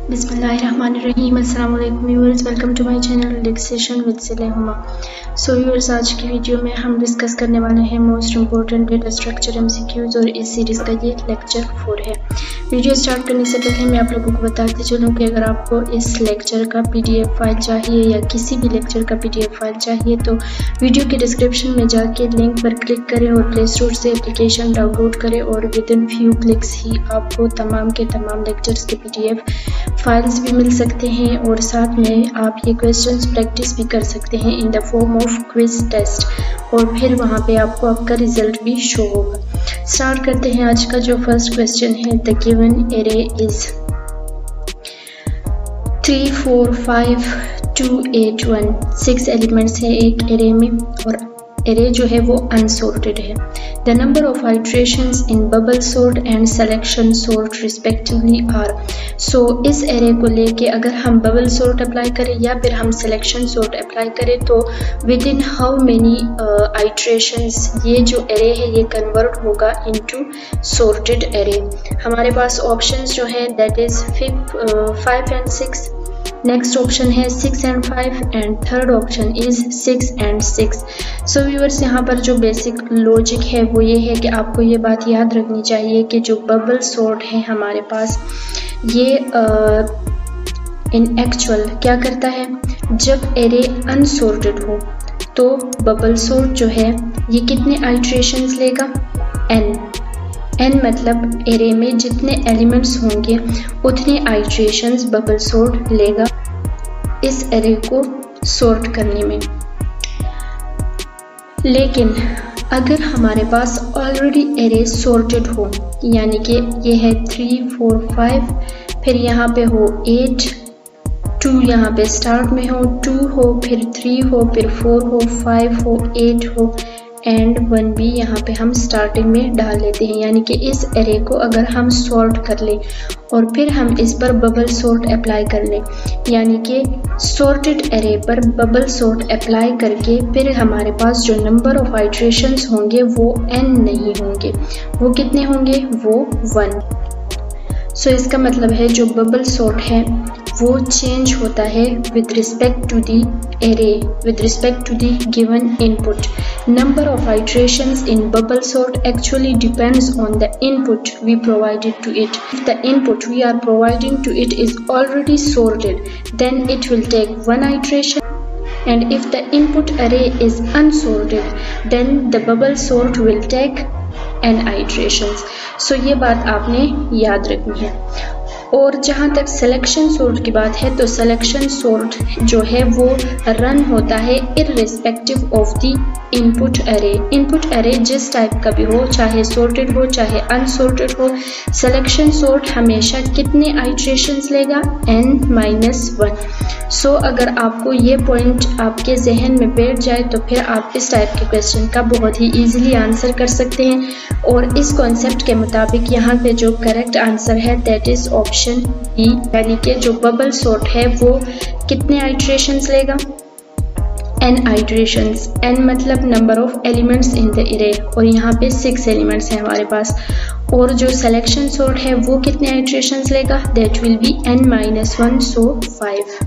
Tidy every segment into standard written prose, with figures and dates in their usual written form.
बिस्मिल्लाहिर्रहमानिर्रहीम। अस्सलाम वालेकुम viewers, welcome to my channel relaxation with Sulema. So viewers, आज की वीडियो में हम डिस्कस करने वाले हैं most important data structure MCQs और इस सीरीज़ का ये लेक्चर 4 है। वीडियो स्टार्ट करने से पहले मैं आप लोगों को बताते चलूँ कि अगर आपको इस लेक्चर का PDF फाइल चाहिए या किसी भी लेक्चर का PDF फाइल चाहिए तो वीडियो के डिस्क्रिप्शन में जाके लिंक पर क्लिक करें और प्ले स्टोर से एप्लीकेशन डाउनलोड करें और विद इन फ्यू क्लिक्स ही आपको तमाम के तमाम लेक्चर्स के PDF फाइल्स भी मिल सकते हैं और साथ में आप ये क्वेश्चंस प्रैक्टिस भी कर सकते हैं in the form of quiz test और फिर वहाँ पे आपको आपका रिजल्ट भी शो होगा। स्टार्ट करते हैं आज का जो फर्स्ट क्वेश्चन है। The given array is 3 4 5 2 8 1। 6 elements है एक एरे में और एरे जो है वो अनसॉर्टेड है। The number of iterations in bubble sort and selection sort respectively are. So इस एरे को लेके अगर हम बबल सॉर्ट अप्लाई करें या फिर हम सिलेक्शन सॉर्ट अप्लाई करें तो with in how many iterations ये जो एरे है ये कन्वर्ट होगा इनटू सॉर्टेड एरे। हमारे पास ऑप्शंस जो हैं that is 5 and 6। Next option है 6 and 5 and third option is 6 and 6। So viewers, यहाँ पर जो बेसिक लॉजिक है वो ये है कि आपको ये बात याद रखनी चाहिए कि जो बबल सॉर्ट है हमारे पास ये इन एक्चुअल क्या करता है, जब एरे अनसॉर्टेड हो तो बबल सॉर्ट जो है ये कितने आइट्रेशंस लेगा, n मतलब एरे में जितने एलिमेंट्स होंगे उतने आइट्रेशंस बबल सॉर्ट लेगा इस एरे को सॉर्ट करने में। लेकिन अगर हमारे पास ऑलरेडी एरे सॉर्टेड हो, यानी कि ये है 3 4 5, फिर यहाँ पे हो 8 2 यहाँ पे स्टार्ट में हो, 2 हो, फिर 3 हो, फिर 4 हो, 5 हो, 8 हो एंड 1 भी यहाँ पे हम स्टार्टिंग में डाल लेते हैं। यानी कि इस एरे को अगर हम सॉर्ट कर लें और फिर हम इस पर बबल सॉर्ट अप्लाई कर लें, यानी कि सॉर्टेड एरे पर बबल सॉर्ट अप्लाई करके फिर हमारे पास जो नंबर ऑफ आइट्रेशंस होंगे वो n नहीं होंगे, वो कितने होंगे, वो 1। सो इसका मतलब है जो बबल सॉर्ट है वो चेंज होता है with respect to the array, with respect to the given input. Number of iterations in bubble sort actually depends on the input we provided to it. If the input we are providing to it is already sorted, then it will take 1 iteration. And if the input array is unsorted, then the bubble sort will take n iterations. So ये बात आपने याद रखनी है। और जहाँ तक selection sort की बात है तो सिलेक्शन सॉर्ट जो है वो रन होता है irrespective of the input array. Input array जिस टाइप का भी हो, चाहे सॉर्टेड हो चाहे अनसॉर्टेड हो, सिलेक्शन सॉर्ट हमेशा कितने आइट्रेशंस लेगा, n-1। सो अगर आपको ये पॉइंट आपके जहन में बैठ जाए तो फिर आप इस टाइप के क्वेश्चन का बहुत ही ईजिली आंसर कर सकते हैं। और इस कॉन्सेप्ट के मुताबिक यहाँ पे जो करेक्ट आंसर है दैट इज ऑप्शन बी, यानी कि जो बबल सॉर्ट है वो कितने आइट्रेशंस लेगा, n iterations। n मतलब number of elements in the array और यहाँ पे 6 एलिमेंट्स हैं हमारे पास। और जो सिलेक्शन सॉर्ट है वो कितने आइट्रेशंस लेगा, that will be n-1, so 5।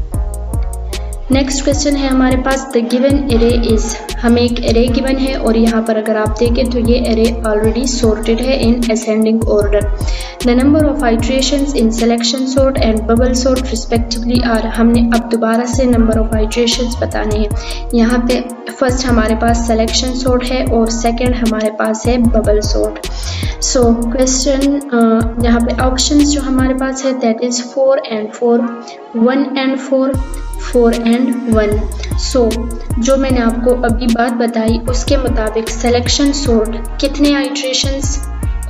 Next question है हमारे पास द गिवन एरे इज। हमें एक एरे गिवन है और यहाँ पर अगर आप देखें तो ये एरे ऑलरेडी सॉर्टेड है in ascending order. The number of iterations in selection sort and bubble sort respectively are. हमने अब दोबारा से नंबर ऑफ आइट्रेशंस बताने हैं। यहाँ पे फर्स्ट हमारे पास सिलेक्शन सॉर्ट है और सेकंड हमारे पास है बबल सॉर्ट। सो क्वेश्चन यहाँ पे ऑप्शंस जो हमारे पास है that is 4 and 4, 1 and 4, 4 and 1। सो जो मैंने आपको अभी बात बताई उसके मुताबिक सिलेक्शन सॉर्ट कितने आइट्रेशंस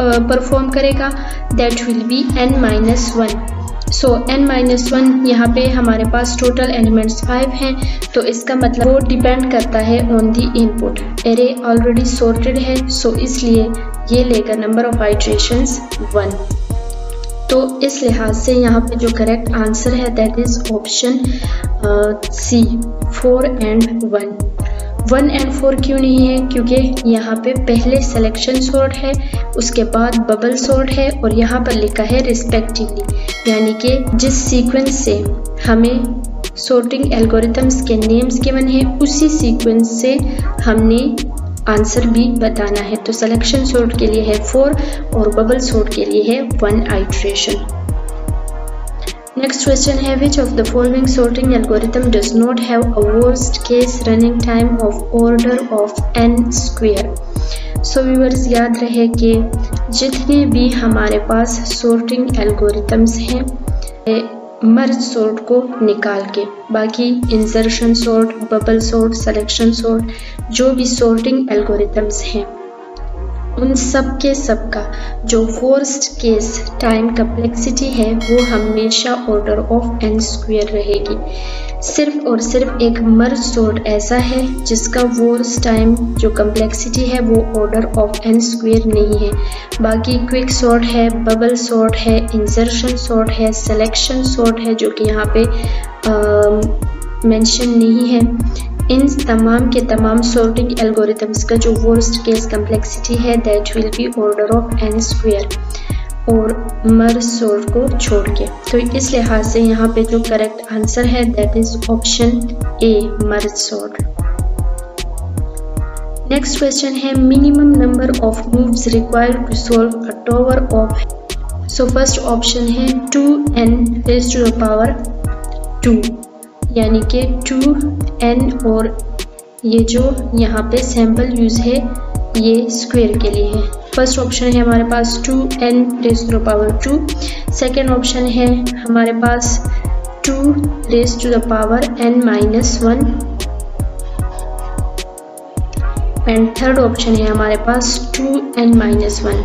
परफॉर्म करेगा, that will be n-1। So n-1 यहाँ पे हमारे पास टोटल एलिमेंट्स 5 हैं, तो इसका मतलब वो डिपेंड करता है on the input. Array already sorted है सो इसलिए ये लेगा नंबर ऑफ आइट्रेशंस 1। तो इस लिहाज से यहाँ पे जो करेक्ट आंसर है that is option C, 4 and 1। 1 and 4 क्यों नहीं है? क्योंकि यहाँ पे पहले सिलेक्शन सॉर्ट है, उसके बाद बबल सॉर्ट है और यहाँ पर लिखा है रिस्पेक्टिवली, यानी कि जिस सीक्वेंस से हमें सॉर्टिंग एल्गोरिथम्स के नेम्स गिवन है उसी सीक्वेंस से हमने आंसर भी बताना है। तो सिलेक्शन सॉर्ट के लिए है 4 और बबल सॉर्ट के लिए है 1 आइटरेशन। नेक्स्ट क्वेश्चन है which of the following sorting algorithm does not have a worst case running time of order of n square. So viewers, याद रहे कि जितने भी हमारे पास सॉर्टिंग एल्गोरिथम्स हैं मर्ज सॉर्ट को निकाल के, बाकी insertion sort, bubble sort, selection sort, जो भी सॉर्टिंग एल्गोरिथम्स हैं उन सब के सब का जो वर्स्ट केस टाइम कम्प्लेक्सिटी है वो हमेशा ऑर्डर ऑफ n स्क्वायर रहेगी। सिर्फ और सिर्फ एक मर्ज सॉर्ट ऐसा है जिसका वर्स्ट टाइम जो कम्प्लेक्सिटी है वो ऑर्डर ऑफ n स्क्वायर नहीं है। बाकी क्विक सॉर्ट है, बबल सॉर्ट है, इंसर्शन सॉर्ट है, सिलेक्शन सॉर्ट है जो कि यहाँ पे मेंशन नहीं है। इन तमाम के तमाम सॉर्टिंग एल्गोरिथम्स का जो वर्स्ट केस कम्प्लेक्सिटी है that will be order of n square और मर्ज सॉर्ट को छोड़ के। तो इस लिहाज से यहाँ पे जो करेक्ट आंसर है that is option a, merge sort. Next question है minimum number of moves required to solve a tower of. So first option है 2n raised to the power 2, यानी कि 2n और ये जो यहाँ पे सैम्पल यूज है ये स्क्वायर के लिए है। फर्स्ट ऑप्शन है हमारे पास 2n raised to the power 2, second option है हमारे पास 2 raised to the power n-1 and third option है हमारे पास 2n-1।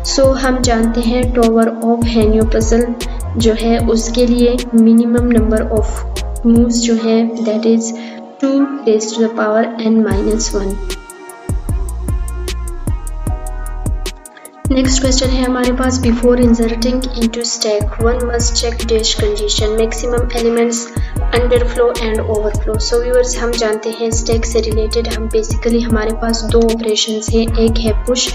सो हम जानते हैं टॉवर ऑफ हेनियोपजल जो है उसके लिए मिनिमम नंबर ऑफ मूव्स जो है that is 2 raised to the power n-1। Next question है हमारे पास before inserting into stack one must check dash condition maximum elements underflow and overflow. So viewers, हम जानते हैं स्टैक से रिलेटेड हम बेसिकली हमारे पास दो ऑपरेशंस हैं, एक है पुश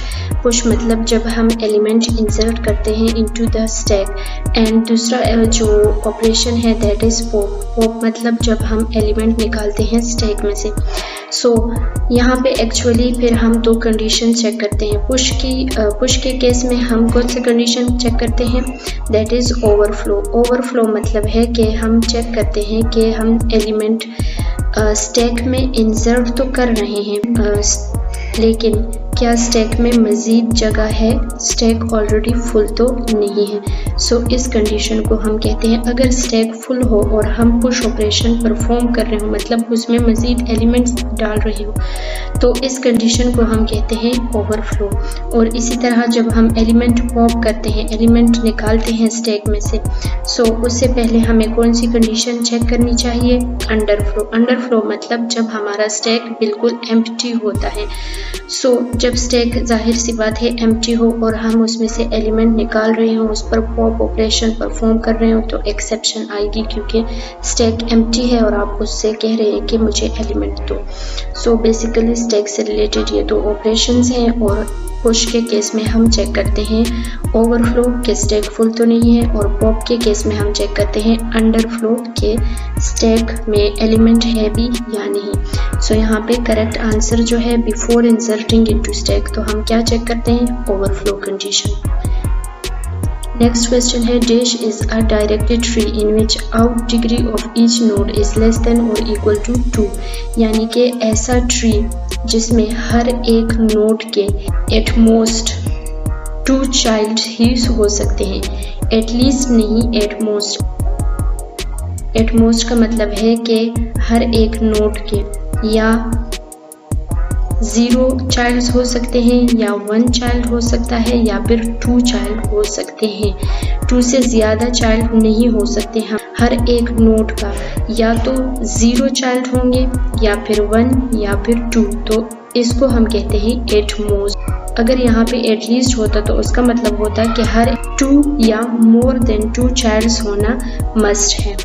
मतलब जब हम एलिमेंट इंसर्ट करते हैं इनटू द स्टैक एंड दूसरा जो ऑपरेशन है दैट इज पॉप मतलब जब हम एलिमेंट निकालते हैं स्टैक में से। सो यहाँ पे एक्चुअली फिर हम दो कंडीशन चेक करते हैं। पुश के केस में हम कौन सी कंडीशन चेक करते हैं दैट इज ओवरफ्लो मतलब है कि हम चेक करते हैं कि हम एलिमेंट स्टैक में इंसर्ट तो कर रहे हैं लेकिन क्या स्टैक में मज़ीद जगह है, स्टैक ऑलरेडी फुल तो नहीं है। सो इस कंडीशन को हम कहते हैं अगर स्टैक फुल हो और हम पुश ऑपरेशन परफॉर्म कर रहे हो मतलब उसमें मज़ीद एलिमेंट्स डाल रहे हो तो इस कंडीशन को हम कहते हैं ओवरफ्लो। और इसी तरह जब हम एलिमेंट पॉप करते हैं, एलिमेंट निकालते हैं स्टैक में से, सो उससे पहले हमें कौन सी कंडीशन चेक करनी चाहिए, अंडरफ्लो मतलब जब हमारा स्टैक बिल्कुल एम्प्टी होता है। सो जब स्टैक जाहिर सी बात है एम्प्टी हो और हम उसमें से एलिमेंट निकाल रहे हो, उस पर पॉप ऑपरेशन परफॉर्म कर रहे हो तो एक्सेप्शन आएगी क्योंकि स्टैक एम्प्टी है और आप उससे कह रहे हैं कि मुझे एलिमेंट दो। सो बेसिकली स्टैक से रिलेटेड ये दो ऑपरेशंस हैं और पुश के केस में हम चेक करते हैं ओवरफ्लो के स्टैक फुल तो नहीं है और पॉप के केस में हम चेक करते हैं अंडरफ्लो के स्टैक में एलिमेंट है भी या नहीं। सो यहाँ पे करेक्ट आंसर जो है बिफोर इंसर्टिंग इनटू स्टैक तो हम क्या चेक करते हैं ओवरफ्लो कंडीशन। नेक्स्ट क्वेश्चन है dash is a directed tree in which out degree of each node is less than और इक्वल टू 2, यानी कि ऐसा ट्री जिसमें हर एक नोड के एट मोस्ट 2 चाइल्ड ही हो सकते हैं, एटलीस्ट नहीं एट मोस्ट का मतलब है कि हर एक नोड के या 0 चाइल्ड हो सकते हैं या 1 चाइल्ड हो सकता है या फिर 2 चाइल्ड हो सकते हैं। 2 से ज़्यादा चाइल्ड नहीं हो सकते हैं। हर एक नोड का या तो 0 चाइल्ड होंगे या फिर 1 या फिर 2, तो इसको हम कहते हैं एट मोस्ट। अगर यहाँ पे एटलीस्ट होता तो उसका मतलब होता कि हर 2 या मोर देन 2 चाइल्ड्स होना मस्ट है।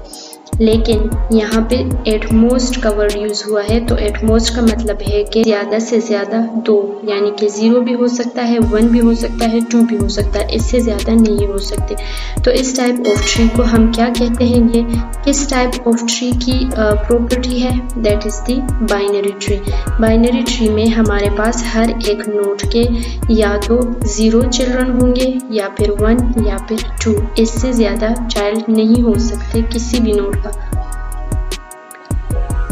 लेकिन यहाँ पे एट मोस्ट का वर्ड यूज हुआ है, तो एट मोस्ट का मतलब है कि ज्यादा से ज्यादा 2, यानी कि 0 भी हो सकता है, 1 भी हो सकता है, 2 भी हो सकता है, इससे ज्यादा नहीं हो सकते। तो इस टाइप ऑफ ट्री को हम क्या कहते हैं, ये किस टाइप ऑफ ट्री की प्रॉपर्टी है, that is the binary tree. Binary tree में हमारे पास हर एक नोड के या तो 0 चिल्ड्रन होंगे या फिर 1 या फिर 2, इससे ज्यादा चाइल्ड नहीं हो सकते किसी भी नोड का।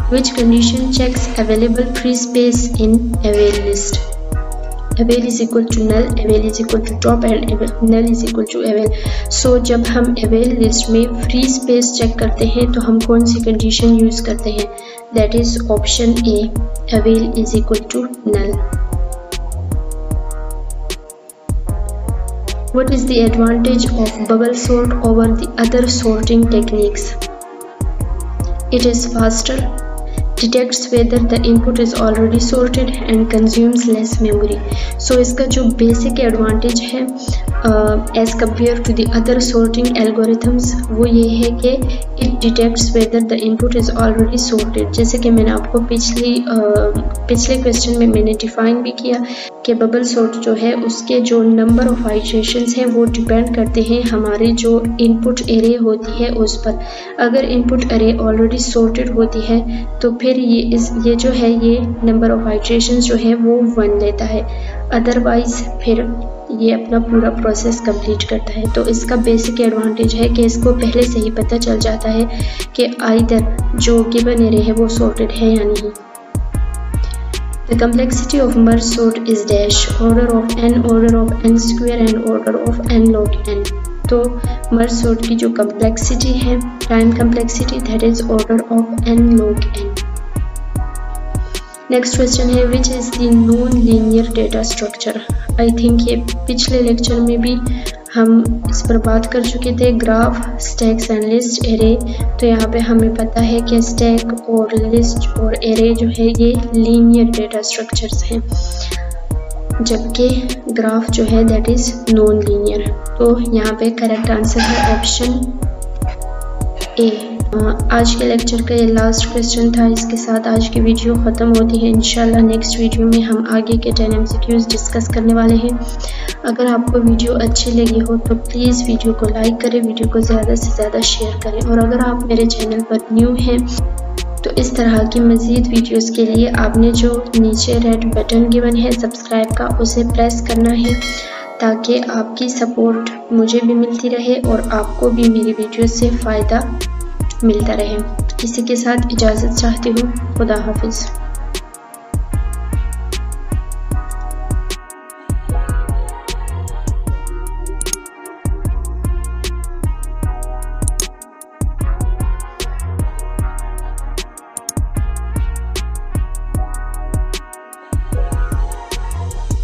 Which condition checks available free space in avail list? Avail is equal to null, avail is equal to top and null is equal to avail. So जब हम avail list में free space check करते हैं तो हम कौन सी condition use करते हैं, that is option A, avail is equal to null. What is the advantage of bubble sort over the other sorting techniques? It is faster, detects whether the input is already sorted and consumes less memory. So इसका जो basic advantage है as compared to the other sorting algorithms वो ये है कि it detects whether the input is already sorted। जैसे कि मैंने आपको पिछले क्वेश्चन में मैंने डिफाइन भी किया कि बबल सॉर्ट जो है उसके जो नंबर ऑफ आइटरेशंस हैं वो डिपेंड करते हैं हमारे जो इनपुट एरे होती है उस पर। अगर इनपुट एरे ऑलरेडी सॉर्टेड होती है तो फिर ये जो है ये नंबर ऑफ आइटरेशंस जो है वो 1 लेता है, अदरवाइज फिर ये अपना पूरा प्रोसेस कंप्लीट करता है। तो इसका बेसिक एडवांटेज है कि इसको पहले से ही पता चल जाता है कि आइदर जो गिवन एरे है वो सॉर्टेड है या नहीं। The complexity of merge sort is dash, order of n square and order of n log n. तो merge sort की जो complexity है, time complexity, that is order of n log n. Next question है which is the known linear data structure? I think ये पिछले lecture में भी हम इस पर बात कर चुके थे, graph, stacks and list, array. तो यहाँ पे हमें पता है कि स्टैक और लिस्ट और एरे जो है ये लीनियर डेटा स्ट्रक्चर्स हैं, जबकि ग्राफ जो है दैट इज नॉन लीनियर। तो यहाँ पे करेक्ट आंसर है ऑप्शन ए। आज के लेक्चर का ये लास्ट क्वेश्चन था। इसके साथ आज की वीडियो ख़त्म होती है। इंशाल्लाह नेक्स्ट वीडियो में हम आगे के 10 MCQs डिस्कस करने वाले हैं। अगर आपको वीडियो अच्छी लगी हो तो प्लीज़ वीडियो को लाइक करें, वीडियो को ज़्यादा से ज़्यादा शेयर करें, और अगर आप मेरे चैनल पर न्यू हैं तो इस तरह की मज़ीद वीडियोस के लिए आपने जो नीचे रेड बटन गिवन है सब्सक्राइब का, उसे प्रेस करना है ताकि आपकी सपोर्ट मुझे भी मिलती रहे और आपको भी मेरी वीडियो से फ़ायदा मिलता रहे। इसी के साथ इजाज़त चाहती हूँ। खुदा हाफिज़।